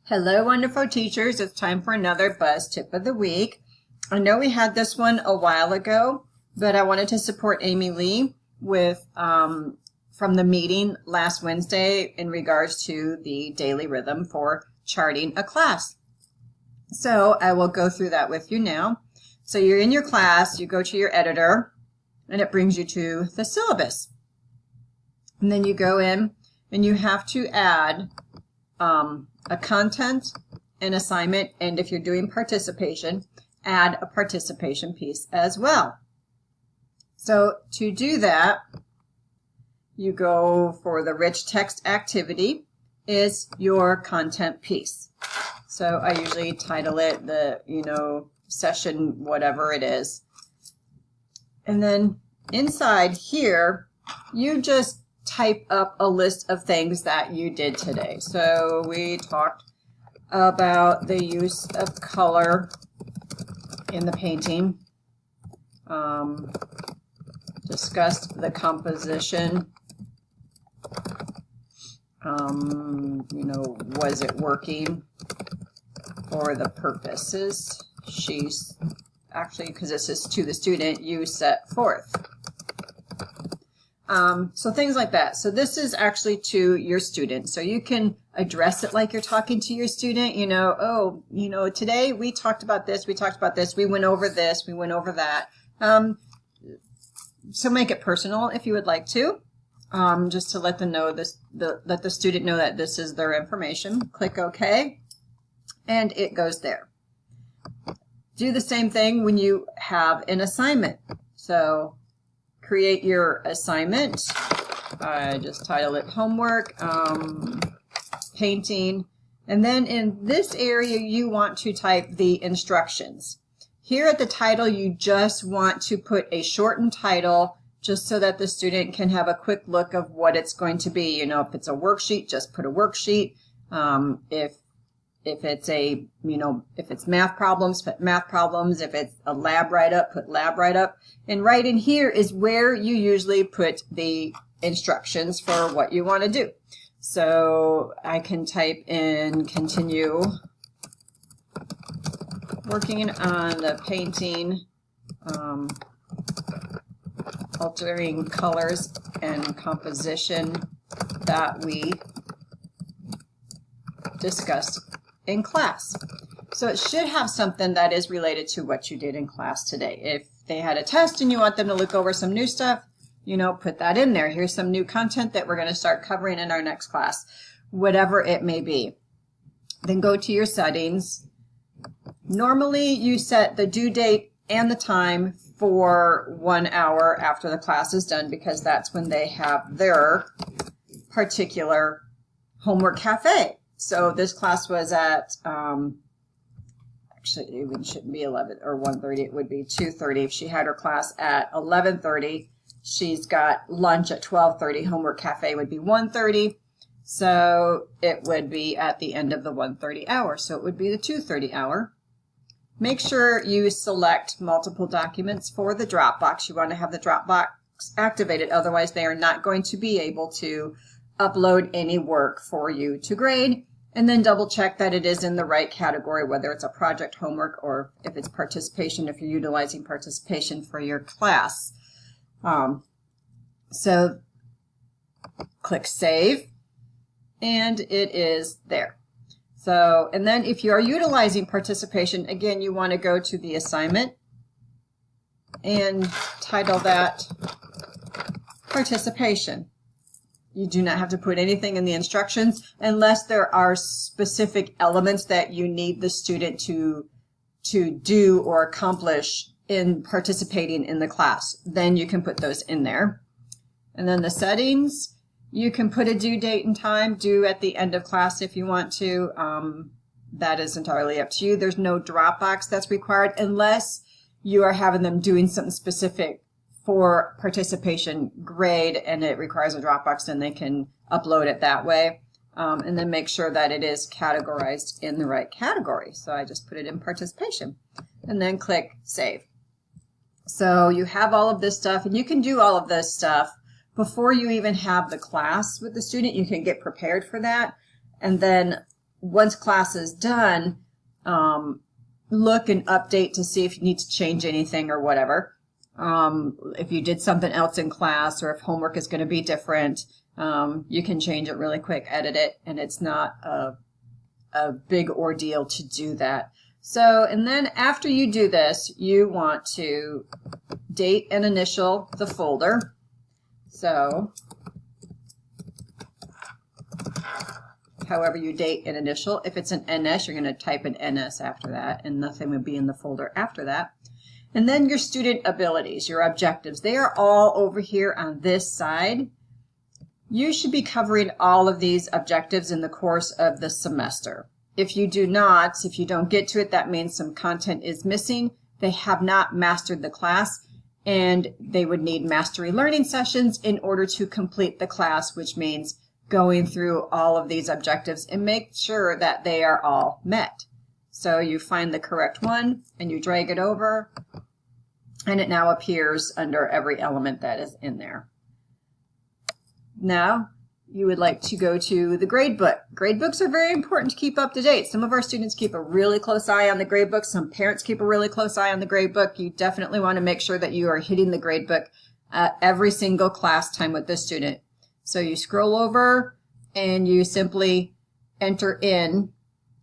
Hello, wonderful teachers. It's time for another Buzz Tip of the Week. I know we had this one a while ago, but I wanted to support Amy Lee with from the meeting last Wednesday in regards to the daily rhythm for charting a class. So I will go through that with you now. So you're in your class, you go to your editor, and it brings you to the syllabus. And then you go in and you have to add a content, an assignment, and if you're doing participation, add a participation piece as well. So to do that, you go for the rich text activity is your content piece. So I usually title it the, session, whatever it is. And then inside here, you just type up a list of things that you did today. So we talked about the use of color in the painting, discussed the composition, was it working for the purposes she's actually, because this is to the student, you set forth. So things like that. So this is actually to your student. So you can address it like you're talking to your student, today we talked about this, we went over this, we went over that. So make it personal if you would like to, just to let them know let the student know that this is their information. Click OK, and it goes there. Do the same thing when you have an assignment. So create your assignment. I just title it homework, painting, and then in this area you want to type the instructions. Here at the title you just want to put a shortened title just so that the student can have a quick look of what it's going to be. If it's a worksheet, just put a worksheet. If it's if it's math problems, put math problems. If it's a lab write-up, put lab write-up. And right in here is where you usually put the instructions for what you want to do. So I can type in continue working on the painting, altering colors and composition that we discussed in class. So it should have something that is related to what you did in class today. If they had a test and you want them to look over some new stuff, put that in there. Here's some new content that we're going to start covering in our next class, whatever it may be. Then go to your settings. Normally you set the due date and the time for 1 hour after the class is done, because that's when they have their particular homework cafe. So this class was at, actually it shouldn't be 11 or 1:30, it would be 2:30. If she had her class at 11:30, she's got lunch at 12:30, homework cafe would be 1:30. So it would be at the end of the 1:30 hour. So it would be the 2:30 hour. Make sure you select multiple documents for the Dropbox. You want to have the Dropbox activated, otherwise they are not going to be able to upload any work for you to grade. And then double check that it is in the right category, whether it's a project, homework, or if it's participation, if you're utilizing participation for your class. So click save, and it is there. So, and then if you are utilizing participation, again, you want to go to the assignment and title that participation. You do not have to put anything in the instructions unless there are specific elements that you need the student to do or accomplish in participating in the class. Then you can put those in there. And then the settings, you can put a due date and time, due at the end of class if you want to. That is entirely up to you. There's no Dropbox that's required unless you are having them doing something specific for participation grade and it requires a Dropbox, then they can upload it that way. And then make sure that it is categorized in the right category. So I just put it in participation and then click save. So you have all of this stuff, and you can do all of this stuff before you even have the class with the student. You can get prepared for that. And then once class is done, look and update to see if you need to change anything or whatever. If you did something else in class or if homework is going to be different, you can change it really quick, edit it, and it's not a big ordeal to do that. So, and then after you do this, you want to date and initial the folder. So, however you date and initial, if it's an NS, you're going to type an NS after that, and nothing would be in the folder after that. And then your student abilities, your objectives, they are all over here on this side. You should be covering all of these objectives in the course of the semester. If you do not, if you don't get to it, that means some content is missing. They have not mastered the class, and they would need mastery learning sessions in order to complete the class, which means going through all of these objectives and make sure that they are all met. So you find the correct one and you drag it over, and it now appears under every element that is in there. Now, you would like to go to the gradebook. Gradebooks are very important to keep up to date. Some of our students keep a really close eye on the gradebook. Some parents keep a really close eye on the gradebook. You definitely want to make sure that you are hitting the gradebook every single class time with the student. So you scroll over and you simply enter in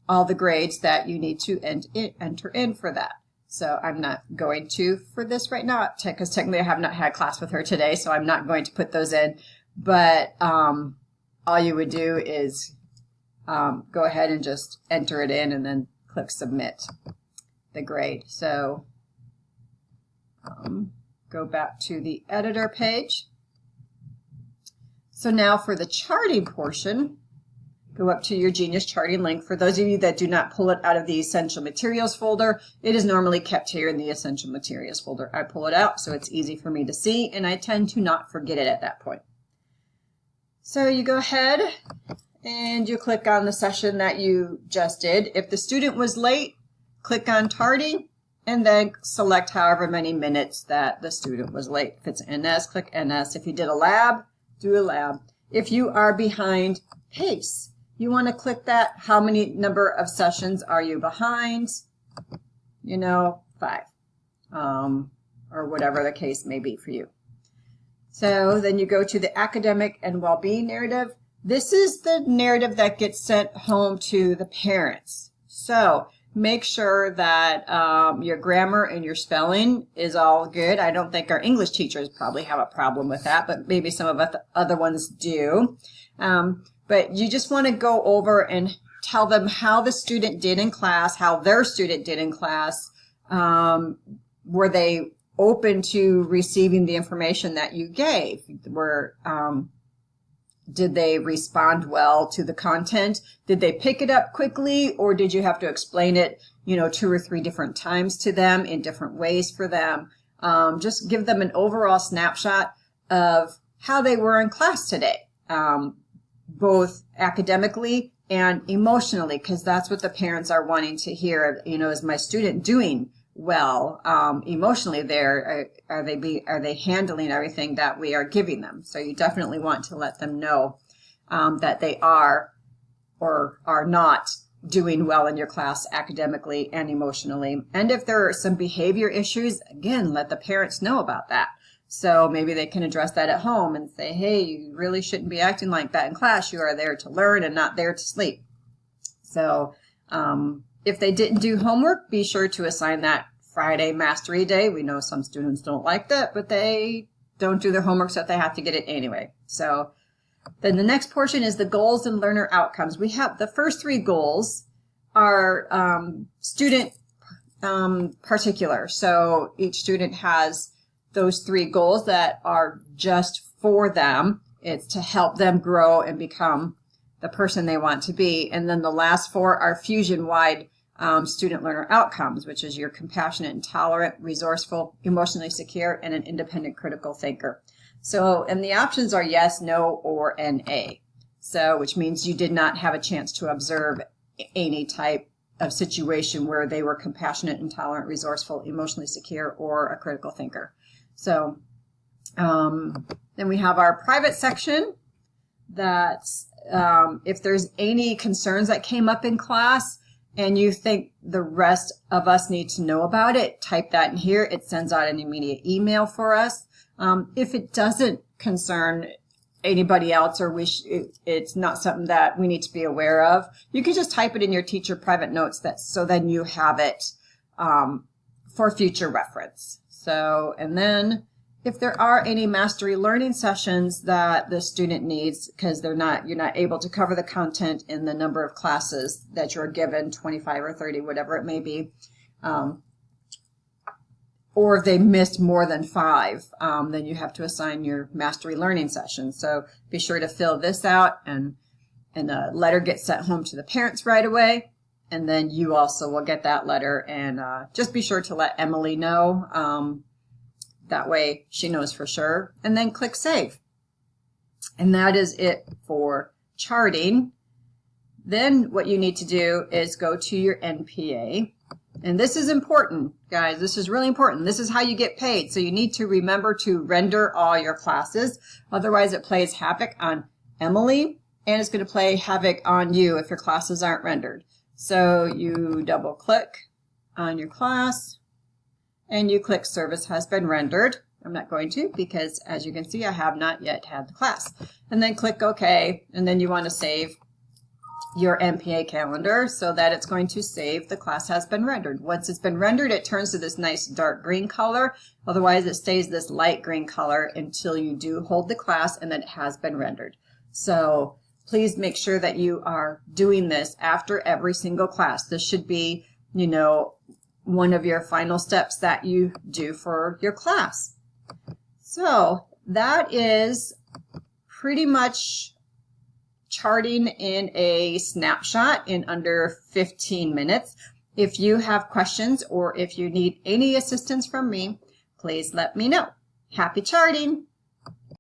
all the grades that you need to enter in for that. So I'm not going to for this right now, because technically I have not had class with her today, so I'm not going to put those in. But all you would do is go ahead and just enter it in and then click submit the grade. So go back to the editor page. So now for the charting portion, go up to your Genius charting link. For those of you that do not pull it out of the Essential Materials folder, it is normally kept here in the Essential Materials folder. I pull it out so it's easy for me to see, and I tend to not forget it at that point. So you go ahead and you click on the session that you just did. If the student was late, click on tardy and then select however many minutes that the student was late. If it's NS, click NS. If you did a lab, do a lab. If you are behind pace, you want to click that. How many number of sessions are you behind? 5, or whatever the case may be for you. So then you go to the academic and well-being narrative. This is the narrative that gets sent home to the parents. So make sure that your grammar and your spelling is all good. I don't think our English teachers probably have a problem with that, but maybe some of the other ones do. But you just want to go over and tell them how the student did in class, how their student did in class. Were they open to receiving the information that you gave? Did they respond well to the content? Did they pick it up quickly, or did you have to explain it, 2 or 3 different times to them in different ways for them? Just give them an overall snapshot of how they were in class today, both academically and emotionally, because that's what the parents are wanting to hear. Is my student doing well emotionally? Are they handling everything that we are giving them? So you definitely want to let them know that they are or are not doing well in your class academically and emotionally. And if there are some behavior issues, again, let the parents know about that. So maybe they can address that at home and say, hey, you really shouldn't be acting like that in class. You are there to learn and not there to sleep. So if they didn't do homework, be sure to assign that Friday Mastery Day. We know some students don't like that, but they don't do their homework, so they have to get it anyway. So then the next portion is the goals and learner outcomes. We have the first 3 goals are student particular. So each student has those 3 goals that are just for them. It's to help them grow and become the person they want to be. And then the last 4 are fusion-wide student learner outcomes, which is your compassionate and tolerant, resourceful, emotionally secure, and an independent critical thinker. So, and the options are yes, no, or NA. So, which means you did not have a chance to observe any type of situation where they were compassionate and tolerant, resourceful, emotionally secure, or a critical thinker. So, then we have our private section, that if there's any concerns that came up in class and you think the rest of us need to know about it, type that in here. It sends out an immediate email for us. If it doesn't concern anybody else, or it's not something that we need to be aware of, you can just type it in your teacher private notes, so then you have it for future reference. So, and then if there are any mastery learning sessions that the student needs, because you're not able to cover the content in the number of classes that you're given, 25 or 30, whatever it may be, or if they missed more than 5, then you have to assign your mastery learning session. So be sure to fill this out, and a letter gets sent home to the parents right away. And then you also will get that letter, and just be sure to let Emily know. That way she knows for sure. And then click Save. And that is it for charting. Then what you need to do is go to your NPA. And this is important, guys. This is really important. This is how you get paid. So you need to remember to render all your classes. Otherwise, it plays havoc on Emily, and it's going to play havoc on you if your classes aren't rendered. So you double click on your class, and you click Service has been rendered. I'm not going to, because as you can see, I have not yet had the class. And then click OK, and then you want to save your NPA calendar so that it's going to save the class has been rendered. Once it's been rendered, it turns to this nice dark green color. Otherwise, it stays this light green color until you do hold the class and then it has been rendered. So please make sure that you are doing this after every single class. This should be, one of your final steps that you do for your class. So that is pretty much charting in a snapshot in under 15 minutes. If you have questions or if you need any assistance from me, please let me know. Happy charting!